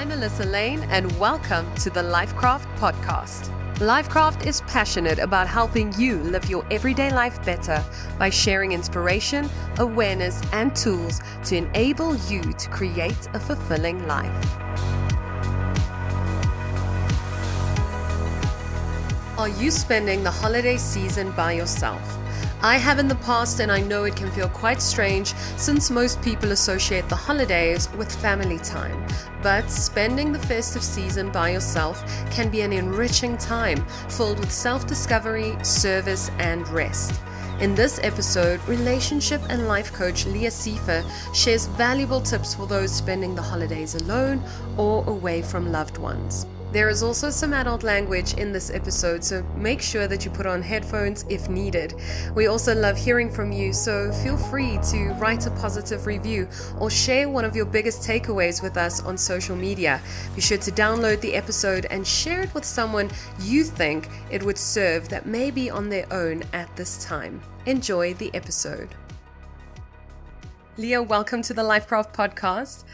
I'm Melissa Lane, and welcome to the Lifecraft podcast. Lifecraft is passionate about helping you live your everyday life better by sharing inspiration, awareness, and tools to enable you to create a fulfilling life. Are you spending the holiday season by yourself? I have in the past, and I know it can feel quite strange since most people associate the holidays with family time. But spending the festive season by yourself can be an enriching time filled with self-discovery, service, and rest. In this episode, relationship and life coach Leah Sefor shares valuable tips for those spending the holidays alone or away from loved ones. There is also some adult language in this episode, so make sure that you put on headphones if needed. We also love hearing from you, so feel free to write a positive review or share one of your biggest takeaways with us on social media. Be sure to download the episode and share it with someone you think it would serve that may be on their own at this time. Enjoy the episode. Leah, welcome to the Lifecraft podcast.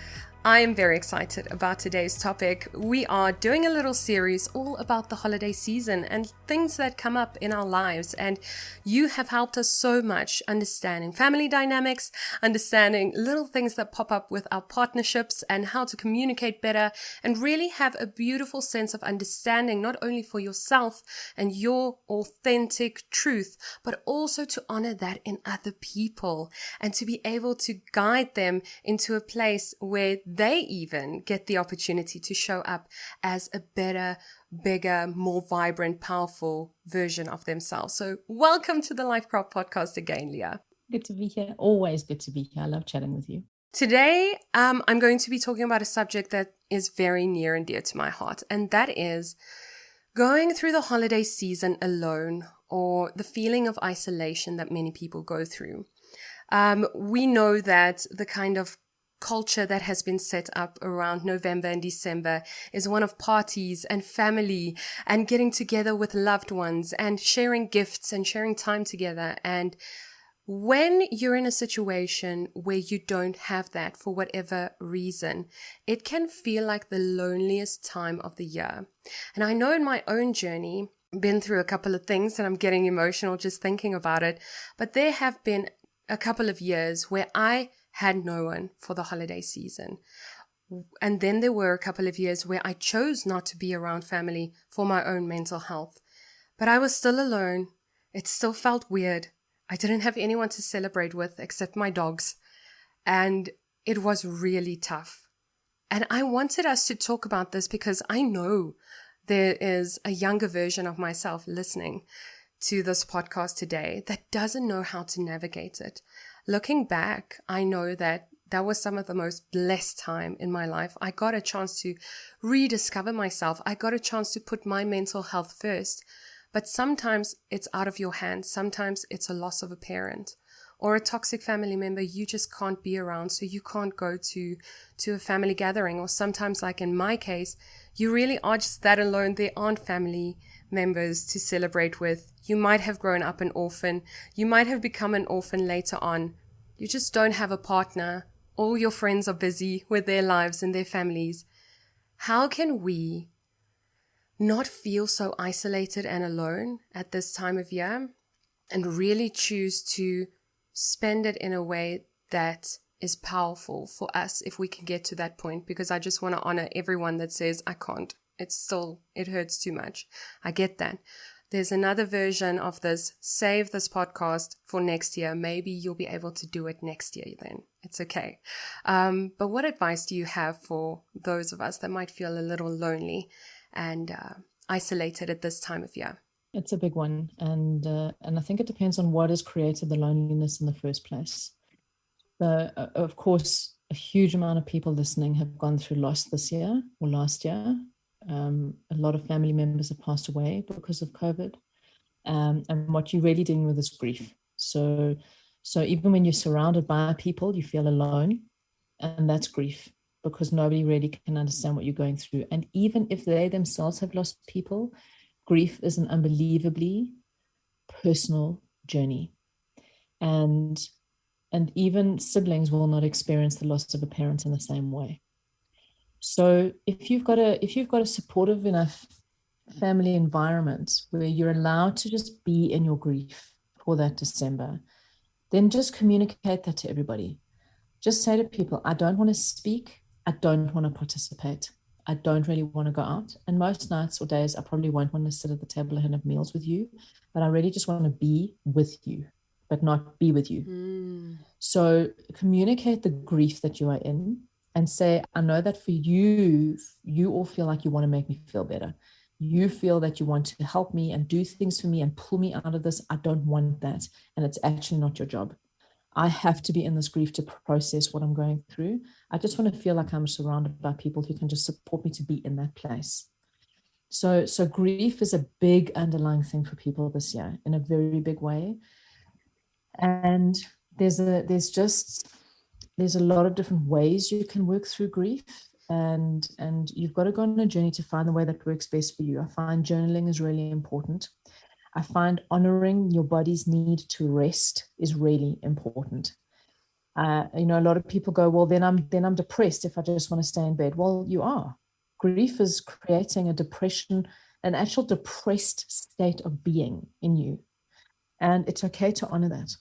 I am very excited about today's topic. We are doing a little series all about the holiday season and things that come up in our lives. And you have helped us so much understanding family dynamics, understanding little things that pop up with our partnerships and how to communicate better and really have a beautiful sense of understanding, not only for yourself and your authentic truth, but also to honor that in other people and to be able to guide them into a place where they even get the opportunity to show up as a better, bigger, more vibrant, powerful version of themselves. So welcome to the Lifecraft podcast again, Leah. Good to be here. Always good to be here. I love chatting with you. Today, I'm going to be talking about a subject that is very near and dear to my heart, and that is going through the holiday season alone or the feeling of isolation that many people go through. We know that the kind of culture that has been set up around November and December is one of parties and family and getting together with loved ones and sharing gifts and sharing time together. And when you're in a situation where you don't have that for whatever reason, it can feel like the loneliest time of the year. And I know in my own journey, been through a couple of things and I'm getting emotional just thinking about it, but there have been a couple of years where I had no one for the holiday season. And then there were a couple of years where I chose not to be around family for my own mental health. But I was still alone. It still felt weird. I didn't have anyone to celebrate with except my dogs. And it was really tough. And I wanted us to talk about this because I know there is a younger version of myself listening to this podcast today that doesn't know how to navigate it. Looking back, I know that was some of the most blessed time in my life. I got a chance to rediscover myself. I got a chance to put my mental health first. But sometimes it's out of your hands. Sometimes it's a loss of a parent or a toxic family member you just can't be around, so you can't go to a family gathering. Or sometimes, like in my case, you really are just that alone. There aren't family members to celebrate with. You might have grown up an orphan. You might have become an orphan later on. You just don't have a partner. All your friends are busy with their lives and their families. How can we not feel so isolated and alone at this time of year and really choose to spend it in a way that is powerful for us if we can get to that point? Because I just want to honor everyone that says, I can't. It hurts too much. I get that. There's another version of this. Save this podcast for next year. Maybe you'll be able to do it next year then. It's okay. But what advice do you have for those of us that might feel a little lonely and isolated at this time of year? It's a big one. And I think it depends on what has created the loneliness in the first place. Of course, a huge amount of people listening have gone through loss this year or last year. A lot of family members have passed away because of COVID. And what you're really dealing with is grief. So even when you're surrounded by people, you feel alone. And that's grief because nobody really can understand what you're going through. And even if they themselves have lost people, grief is an unbelievably personal journey. And even siblings will not experience the loss of a parent in the same way. So if you've got a supportive enough family environment where you're allowed to just be in your grief for that December, then just communicate that to everybody. Just say to people, I don't want to speak. I don't want to participate. I don't really want to go out. And most nights or days, I probably won't want to sit at the table and have meals with you, but I really just want to be with you, but not be with you. So communicate the grief that you are in and say, I know that for you, you all feel like you want to make me feel better. You feel that you want to help me and do things for me and pull me out of this. I don't want that. And it's actually not your job. I have to be in this grief to process what I'm going through. I just want to feel like I'm surrounded by people who can just support me to be in that place. So grief is a big underlying thing for people this year in a very big way. And there's a lot of different ways you can work through grief. And you've got to go on a journey to find the way that works best for you. I find journaling is really important. I find honoring your body's need to rest is really important. A lot of people go, well, then I'm depressed if I just want to stay in bed. Well, you are. Grief is creating a depression, an actual depressed state of being in you. And it's okay to honor that.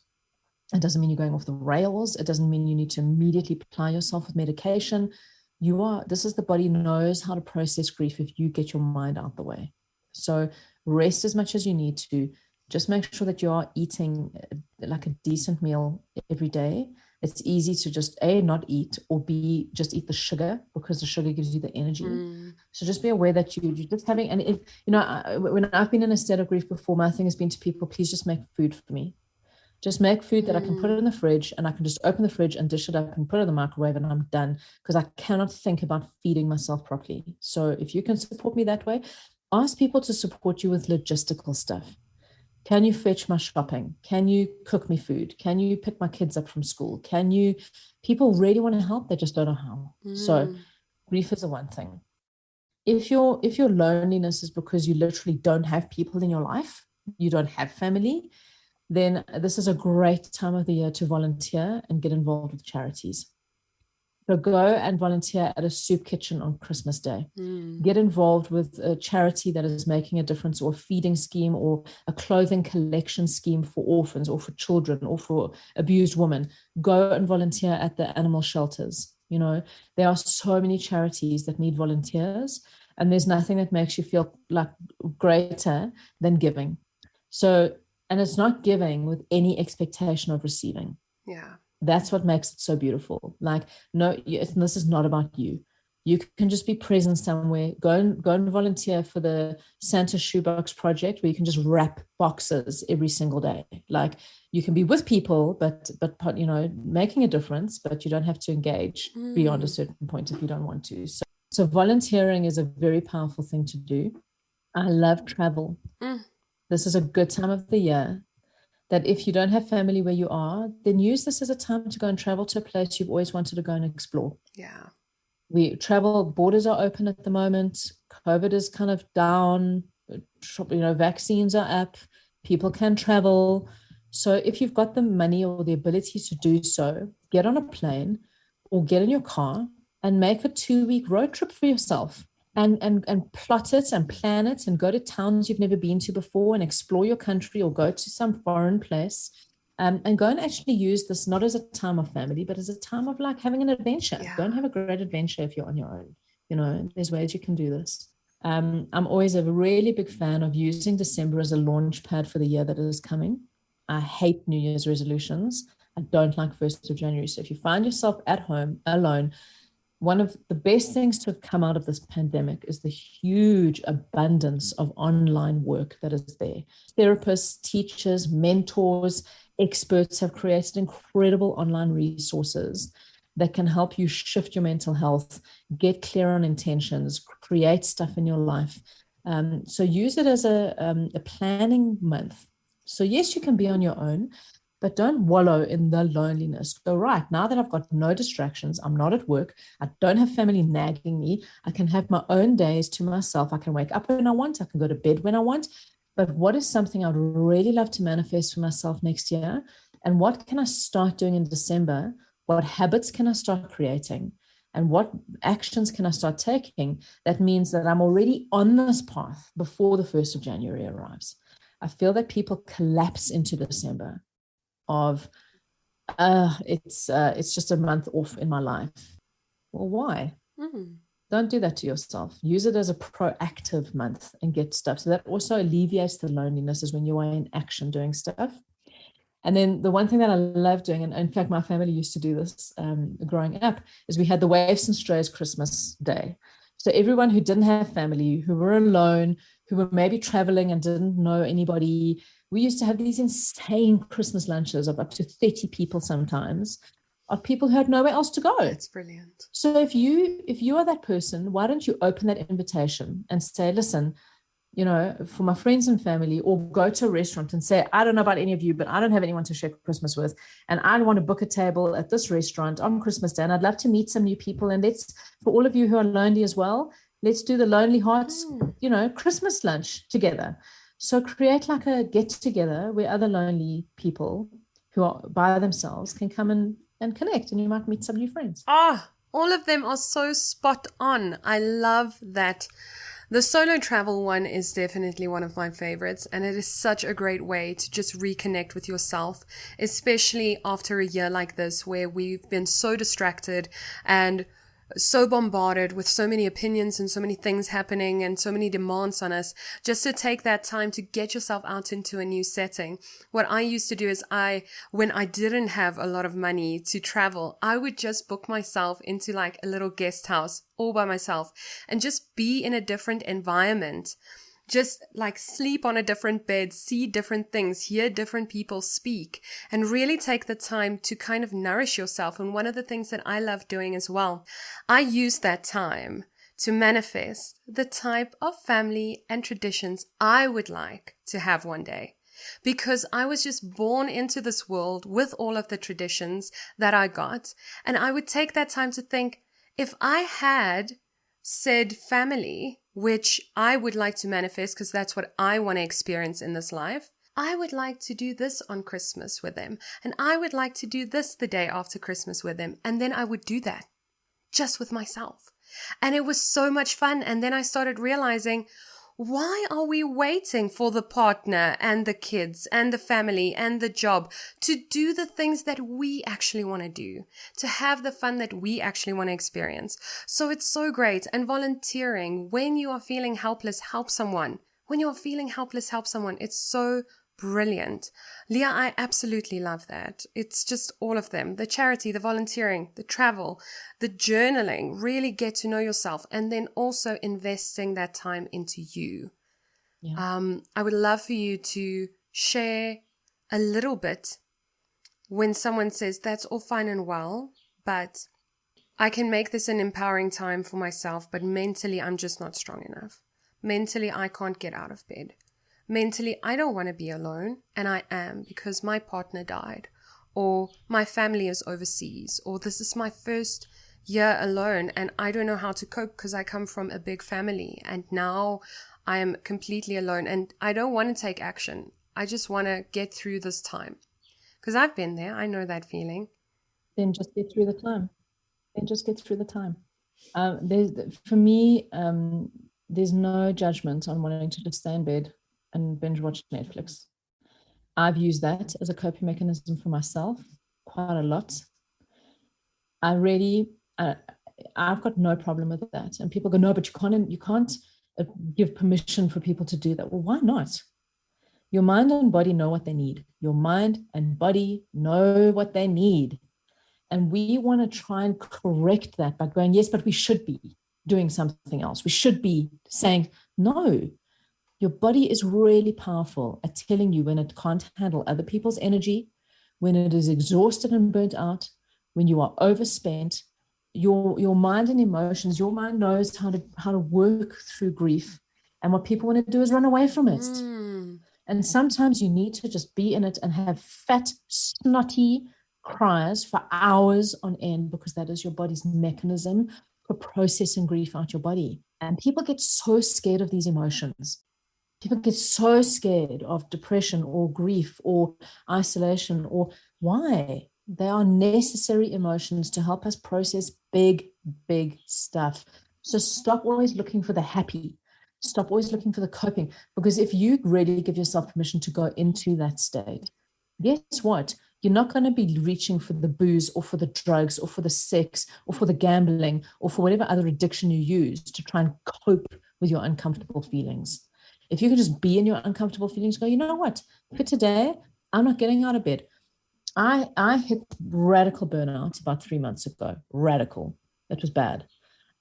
It doesn't mean you're going off the rails. It doesn't mean you need to immediately apply yourself with medication. This is the body knows how to process grief if you get your mind out the way. So rest as much as you need to. Just make sure that you are eating like a decent meal every day. It's easy to just A, not eat, or B, just eat the sugar because the sugar gives you the energy. So just be aware that you're just having, and if, when I've been in a state of grief before, my thing has been to people, please just make food for me. Just make food that I can put it in the fridge and I can just open the fridge and dish it up and put it in the microwave and I'm done, because I cannot think about feeding myself properly. So if you can support me that way, ask people to support you with logistical stuff. Can you fetch my shopping? Can you cook me food? Can you pick my kids up from school? People really want to help, they just don't know how. So grief is the one thing. If your loneliness is because you literally don't have people in your life, you don't have family, then this is a great time of the year to volunteer and get involved with charities. So go and volunteer at a soup kitchen on Christmas Day. Get involved with a charity that is making a difference, or a feeding scheme, or a clothing collection scheme for orphans or for children or for abused women. Go and volunteer at the animal shelters. There are so many charities that need volunteers, and there's nothing that makes you feel like greater than giving. And it's not giving with any expectation of receiving. Yeah. That's what makes it so beautiful. Like, no, this is not about you. You can just be present somewhere. Go and volunteer for the Santa Shoebox Project, where you can just wrap boxes every single day. Like, you can be with people, but making a difference, but you don't have to engage beyond a certain point if you don't want to. So volunteering is a very powerful thing to do. I love travel. This is a good time of the year that if you don't have family where you are, then use this as a time to go and travel to a place you've always wanted to go and explore. Yeah. Borders are open at the moment. COVID is kind of down. Vaccines are up. People can travel. So if you've got the money or the ability to do so, get on a plane or get in your car and make a 2-week road trip for yourself. And plot it and plan it and go to towns you've never been to before and explore your country, or go to some foreign place, and go and actually use this not as a time of family, but as a time of like having an adventure. Go and have a great adventure if you're on your own. There's ways you can do this. I'm always a really big fan of using December as a launch pad for the year that is coming. I hate New Year's resolutions. I don't like 1st of January. So if you find yourself at home alone, one of the best things to have come out of this pandemic is the huge abundance of online work that is there. Therapists, teachers, mentors, experts have created incredible online resources that can help you shift your mental health, get clear on intentions, create stuff in your life. So use it as a planning month. So yes, you can be on your own, but don't wallow in the loneliness. Go, right, now that I've got no distractions, I'm not at work, I don't have family nagging me, I can have my own days to myself. I can wake up when I want, I can go to bed when I want. But what is something I'd really love to manifest for myself next year? And what can I start doing in December? What habits can I start creating? And what actions can I start taking? That means that I'm already on this path before the 1st of January arrives. I feel that people collapse into December of, it's just a month off in my life. Well, why? Don't do that to yourself. Use it as a proactive month and get stuff. So that also alleviates the loneliness, is when you are in action doing stuff. And then the one thing that I love doing, and in fact, my family used to do this growing up, is we had the Waifs and Strays Christmas Day. So everyone who didn't have family, who were alone, who were maybe traveling and didn't know anybody, we used to have these insane Christmas lunches of up to 30 people sometimes, of people who had nowhere else to go. That's brilliant. So if you are that person, why don't you open that invitation and say, listen, for my friends and family, or go to a restaurant and say, I don't know about any of you, but I don't have anyone to share Christmas with, and I want to book a table at this restaurant on Christmas Day, and I'd love to meet some new people. And for all of you who are lonely as well, let's do the Lonely Hearts, Christmas lunch together. So create like a get together where other lonely people who are by themselves can come and connect, and you might meet some new friends. All of them are so spot on. I love that. The solo travel one is definitely one of my favorites, and it is such a great way to just reconnect with yourself, especially after a year like this where we've been so distracted and so bombarded with so many opinions and so many things happening and so many demands on us. Just to take that time to get yourself out into a new setting. What I used to do is when I didn't have a lot of money to travel, I would just book myself into like a little guest house all by myself and just be in a different environment. Just like sleep on a different bed, see different things, hear different people speak, and really take the time to kind of nourish yourself. And one of the things that I love doing as well, I use that time to manifest the type of family and traditions I would like to have one day. Because I was just born into this world with all of the traditions that I got. And I would take that time to think, if I had said family, which I would like to manifest because that's what I want to experience in this life, I would like to do this on Christmas with them. And I would like to do this the day after Christmas with them. And then I would do that just with myself. And it was so much fun. And then I started realizing, why are we waiting for the partner and the kids and the family and the job to do the things that we actually want to do, to have the fun that we actually want to experience? So it's so great. And volunteering, when you are feeling helpless, help someone. When you're feeling helpless, help someone. It's so brilliant. Leah, I absolutely love that. It's just all of them. The charity, the volunteering, the travel, the journaling, really get to know yourself, and then also investing that time into you. Yeah. I would love for you to share a little bit when someone says, that's all fine and well, but I can make this an empowering time for myself, but mentally I'm just not strong enough. Mentally, I can't get out of bed. Mentally, I don't want to be alone, and I am because my partner died, or my family is overseas, or this is my first year alone and I don't know how to cope because I come from a big family and now I am completely alone and I don't want to take action. I just want to get through this time because I've been there. I know that feeling. Then just get through the time. For me, there's no judgment on wanting to just stay in bed and binge watch Netflix. I've used that as a coping mechanism for myself quite a lot. I've got no problem with that. And people go, no, but you can't give permission for people to do that. Well, why not? Your mind and body know what they need. Your mind and body know what they need. And we want to try and correct that by going, yes, but we should be doing something else. We should be saying, no. Your body is really powerful at telling you when it can't handle other people's energy, when it is exhausted and burnt out, when you are overspent. Your mind and emotions, your mind knows how to work through grief. And what people want to do is run away from it. And sometimes you need to just be in it and have fat, snotty cries for hours on end, because that is your body's mechanism for processing grief out your body. And people get so scared of these emotions. People get so scared of depression or grief or isolation. Or why? They are necessary emotions to help us process big, big stuff. So stop always looking for the happy. Stop always looking for the coping. Because if you really give yourself permission to go into that state, guess what? You're not going to be reaching for the booze or for the drugs or for the sex or for the gambling or for whatever other addiction you use to try and cope with your uncomfortable feelings. If you can just be in your uncomfortable feelings, go, you know what? For today, I'm not getting out of bed. I hit radical burnout about 3 months ago. Radical. That was bad.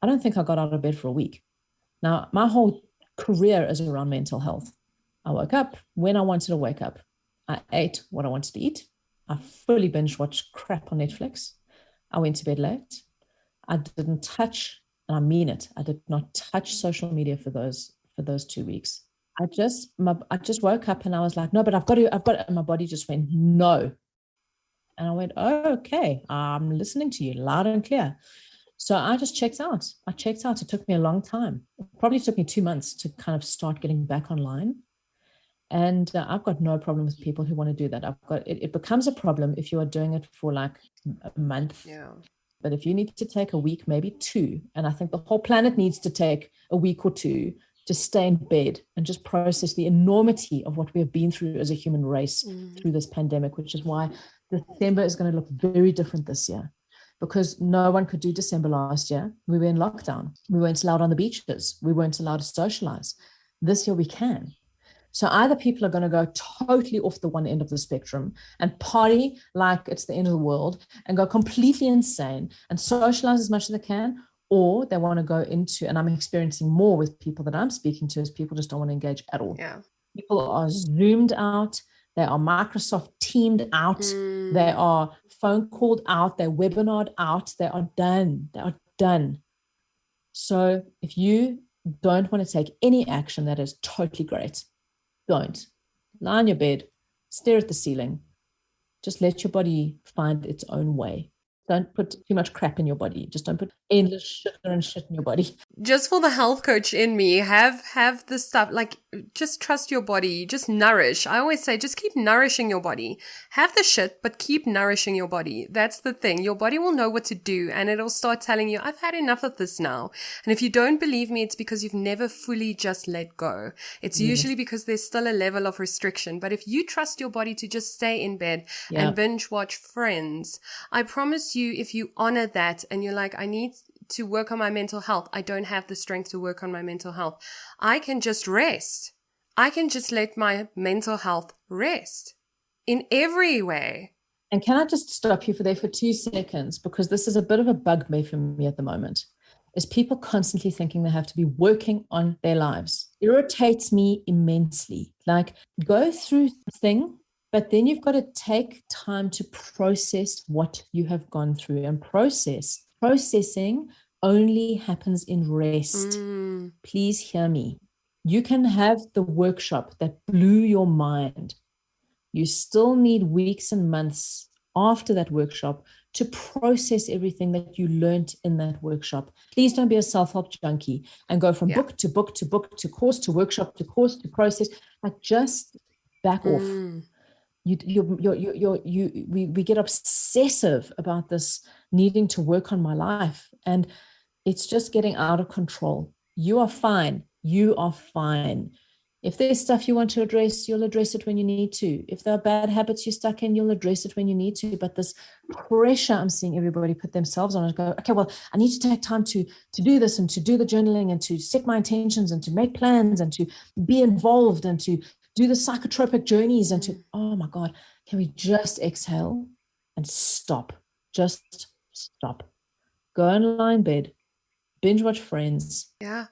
I don't think I got out of bed for a week. Now, my whole career is around mental health. I woke up when I wanted to wake up. I ate what I wanted to eat. I fully binge watched crap on Netflix. I went to bed late. I didn't touch, and I mean it, I did not touch social media for those 2 weeks. I just woke up and I was like, no, but I've got it. And my body just went, no. And I went, oh, okay, I'm listening to you loud and clear. So I just checked out. It took me a long time. It probably took me 2 months to kind of start getting back online. And I've got no problem with people who want to do that. It becomes a problem if you are doing it for like a month. Yeah. But if you need to take a week, maybe 2, and I think the whole planet needs to take a week or 2 to stay in bed and just process the enormity of what we have been through as a human race through this pandemic, which is why December is going to look very different this year, because no one could do December last year. We were in lockdown. We weren't allowed on the beaches. We weren't allowed to socialize. This year we can. So either people are going to go totally off the one end of the spectrum and party like it's the end of the world and go completely insane and socialize as much as they can, or they want to go into, and I'm experiencing more with people that I'm speaking to, is people just don't want to engage at all. Yeah. People are Zoomed out. They are Microsoft Teamed out. They are phone called out. They're webinared out. They are done. So if you don't want to take any action, that is totally great. Don't. Lie on your bed, stare at the ceiling. Just let your body find its own way. Don't put too much crap in your body. Just don't put endless sugar and shit in your body. Just for the health coach in me, have the stuff, like, just trust your body, just nourish. I always say, just keep nourishing your body. Have the shit, but keep nourishing your body. That's the thing. Your body will know what to do, and it'll start telling you, I've had enough of this now. And if you don't believe me, it's because you've never fully just let go. It's usually because there's still a level of restriction. But if you trust your body to just stay in bed and binge watch Friends, I promise you, if you honor that and you're like, I need to work on my mental health, I don't have the strength to work on my mental health, I can just rest. I can just let my mental health rest in every way. And can I just stop you for 2 seconds? Because this is a bit of a bugbear for me at the moment, is people constantly thinking they have to be working on their lives. It irritates me immensely. Like, go through the thing, but then you've got to take time to process what you have gone through. And processing only happens in rest. Please hear me. You can have the workshop that blew your mind. You still need weeks and months after that workshop to process everything that you learned in that workshop. Please don't be a self-help junkie and go from book to book to book to course to workshop to course to process. Like, just back off. We get obsessive about this needing to work on my life, and it's just getting out of control. You are fine. If there's stuff you want to address, you'll address it when you need to. If there are bad habits you're stuck in, you'll address it when you need to. But this pressure I'm seeing everybody put themselves on and go, okay, well, I need to take time to do this and to do the journaling and to set my intentions and to make plans and to be involved and to do the psychotropic journeys and to, oh my God, can we just exhale and stop? Just stop. Go and lie in bed, binge watch Friends. Yeah.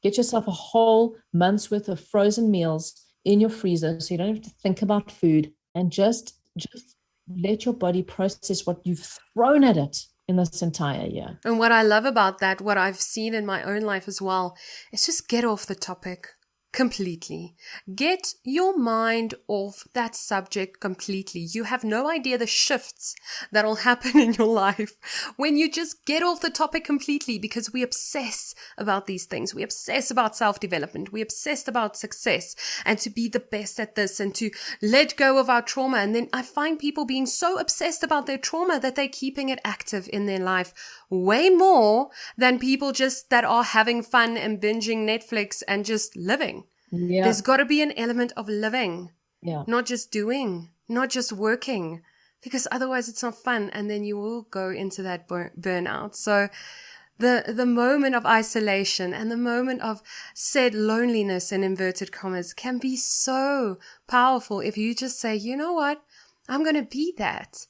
Get yourself a whole month's worth of frozen meals in your freezer so you don't have to think about food, and just let your body process what you've thrown at it in this entire year. And what I love about that, what I've seen in my own life as well, is just get off the topic. completely. Get your mind off that subject completely. You have no idea the shifts that'll happen in your life when you just get off the topic completely, because we obsess about these things. We obsess about self-development. We obsessed about success and to be the best at this and to let go of our trauma. And then I find people being so obsessed about their trauma that they're keeping it active in their life way more than people just that are having fun and binging Netflix and just living. Yeah. There's got to be an element of living, Yeah. not just doing, not just working, because otherwise it's not fun. And then you will go into that burnout. So the moment of isolation and the moment of said loneliness in inverted commas can be so powerful if you just say, you know what, I'm going to be that.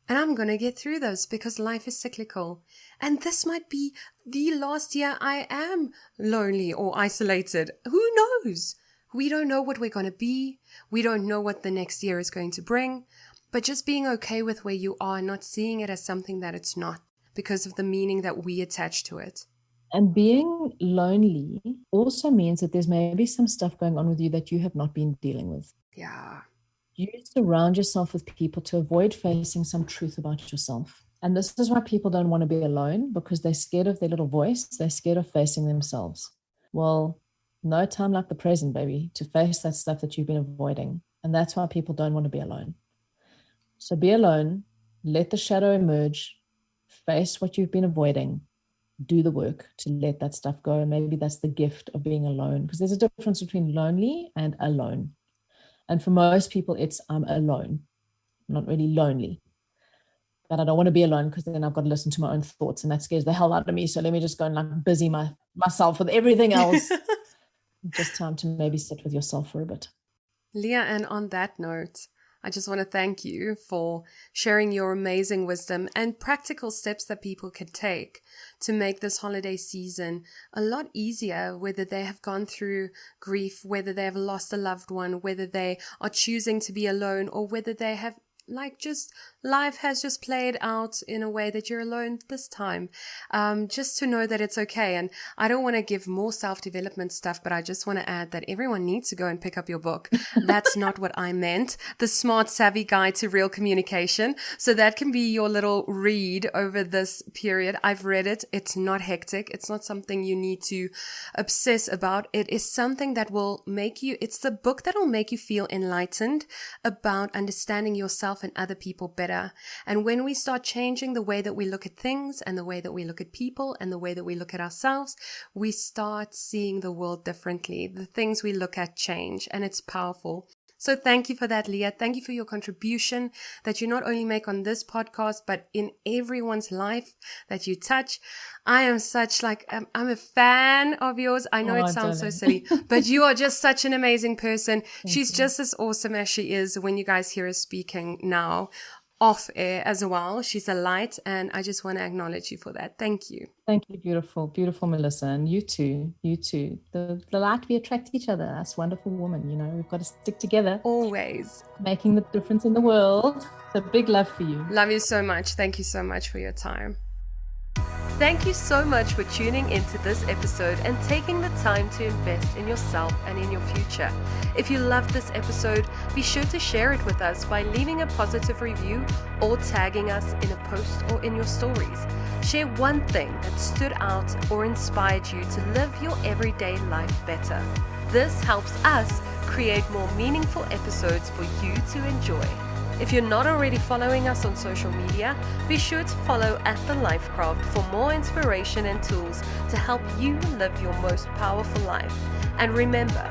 And I'm going to get through this because life is cyclical. And this might be the last year I am lonely or isolated. Who knows? We don't know what we're going to be. We don't know what the next year is going to bring. But just being okay with where you are, not seeing it as something that it's not because of the meaning that we attach to it. And being lonely also means that there's maybe some stuff going on with you that you have not been dealing with. Yeah. You surround yourself with people to avoid facing some truth about yourself. And this is why people don't want to be alone, because they're scared of their little voice. They're scared of facing themselves. Well, no time like the present, baby, to face that stuff that you've been avoiding. And that's why people don't want to be alone. So be alone, let the shadow emerge, face what you've been avoiding, do the work to let that stuff go. And maybe that's the gift of being alone, because there's a difference between lonely and alone. And for most people, it's I'm alone, not really lonely. But I don't want to be alone because then I've got to listen to my own thoughts and that scares the hell out of me. So let me just go and like busy myself with everything else. Just time to maybe sit with yourself for a bit. Leah, and on that note, I just want to thank you for sharing your amazing wisdom and practical steps that people can take to make this holiday season a lot easier, whether they have gone through grief, whether they have lost a loved one, whether they are choosing to be alone, or whether they have just life has just played out in a way that you're alone this time. Just to know that it's okay. And I don't want to give more self-development stuff, but I just want to add that everyone needs to go and pick up your book. That's not what I meant. The Smart Savvy Guide to Real Communication. So that can be your little read over this period. I've read it. It's not hectic. It's not something you need to obsess about. It is something that will make you, it's the book that will make you feel enlightened about understanding yourself and other people better. And when we start changing the way that we look at things and the way that we look at people and the way that we look at ourselves, we start seeing the world differently. The things we look at change, and it's powerful. So thank you for that, Leah. Thank you for your contribution that you not only make on this podcast, but in everyone's life that you touch. I am such I'm a fan of yours. I know it sounds so silly, but you are just such an amazing person. She's just as awesome as she is when you guys hear her speaking now. Off air as well. She's a light, and I just want to acknowledge you for that. Thank you. Thank you, beautiful Melissa. And you too. The light, we attract each other. That's wonderful woman. We've got to stick together. Always. Making the difference in the world. So big love for you. Love you so much. Thank you so much for your time. Thank you so much for tuning into this episode and taking the time to invest in yourself and in your future. If you loved this episode, be sure to share it with us by leaving a positive review or tagging us in a post or in your stories. Share one thing that stood out or inspired you to live your everyday life better. This helps us create more meaningful episodes for you to enjoy. If you're not already following us on social media, be sure to follow @TheLifeCraft for more inspiration and tools to help you live your most powerful life. And remember,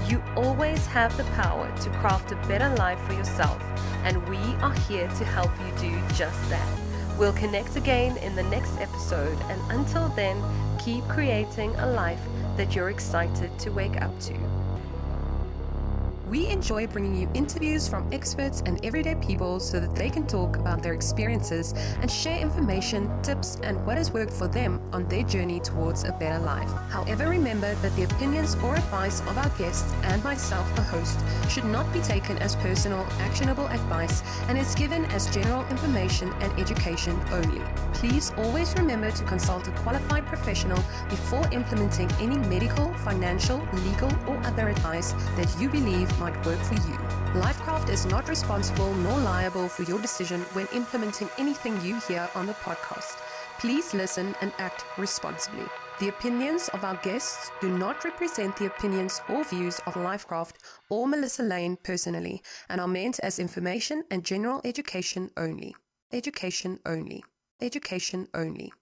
you always have the power to craft a better life for yourself, and we are here to help you do just that. We'll connect again in the next episode, and until then, keep creating a life that you're excited to wake up to. We enjoy bringing you interviews from experts and everyday people so that they can talk about their experiences and share information, tips, and what has worked for them on their journey towards a better life. However, remember that the opinions or advice of our guests and myself, the host, should not be taken as personal, actionable advice and is given as general information and education only. Please always remember to consult a qualified professional before implementing any medical, financial, legal, or other advice that you believe might work for you. Lifecraft is not responsible nor liable for your decision when implementing anything you hear on the podcast. Please listen and act responsibly. The opinions of our guests do not represent the opinions or views of Lifecraft or Melissa Lane personally and are meant as information and general education only. Education only. Education only.